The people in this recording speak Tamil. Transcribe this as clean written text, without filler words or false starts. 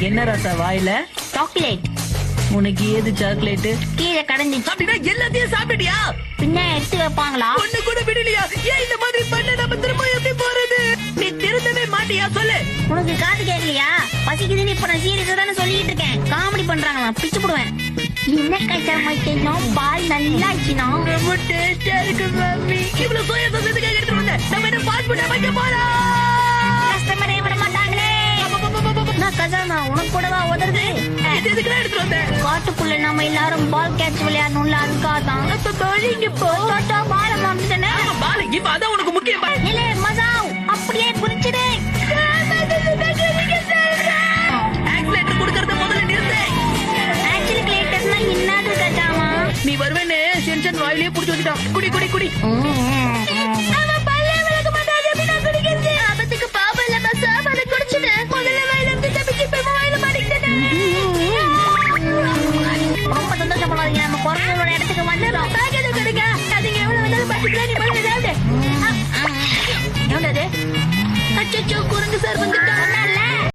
என்ன ரசா வாயில? சாக்லேட். உனக்கு ஏது சாக்லேட்? கீழே கடந்துச்சு. அப்படின்னா எல்லாத்தையும் சாப்பிட்டியா? பின்ன எடுத்து வைப்பாங்களா? ஒண்ணு கூட விடலையா? ஏன் இந்த மாதிரி பண்ண? நம்ம திரும்ப எப்படி போறது? நீ திருந்தவே மாட்டியா? சொல்லு. உனக்கு காது கேட்கலையா? பசிக்குதுன்னு இப்ப நான் சீரியஸா தானே சொல்லிட்டு இருக்கேன். காமெடி பண்றாங்களா? பிச்சு போடுவேன். என்ன கஷ்டமாயிட்டேன்னா பால் நல்லா ஆச்சுனா ரொம்ப டேஸ்டா இருக்கு மம்மி. இவ்வளவு சோயா சாஸ் எதுக்காக எடுத்து வந்த? நம்ம என்ன ஃபாஸ்ட் ஃபுட் வைக்க போறோம்? கஸ்டமரே விட மாட்டாங்களே. நான் கசானா உனக்கு கூடவா உதறது? இது எதுக்குடா எடுத்து வந்த? காட்டுக்குள்ள நம்ம எல்லாரும் பால் கேட்ச் விளையாடணும்ல, அதுக்காக தான். இங்க போ. பால் மாமிட்டனே. பால் இப்ப அதான் உனக்கு முக்கியம். இல்ல மசாவ் அப்படியே குறிச்சிடு. ஆக்சிலேட்டர் கொடுக்கறத முதல்ல நிறுத்து. ஆக்சிலேட்டர்னா என்னது கஜாமா? நீ வருவேன்னு சென்சன் வாயிலே புடிச்சு வச்சுட்டான். குடி குடி குடி. அவன் பல்லே விளக்க மாட்டாது அப்படின்னா குடிக்கிறது. ஆபத்துக்கு பாவம் இல்ல மசாவ், அதை குடிச்சுடு. முதல்ல வாயில இருந்து தப்பிச்சு இப்ப வாயில மாட்டிக்கிட்டேன். ரொம்ப சந்தோஷப்படாதீங்க, நம்ம குரங்களோட இடத்துக்கு வந்துடும். பேக்கெட் கொடுங்க. அதுங்க எவ்வளவு வந்தாலும் பசிக்கலாம். நீ முதல்ல சாப்பிடு. எவ்வளவு? அச்சோ குரங்கு சார் வந்துட்டான்.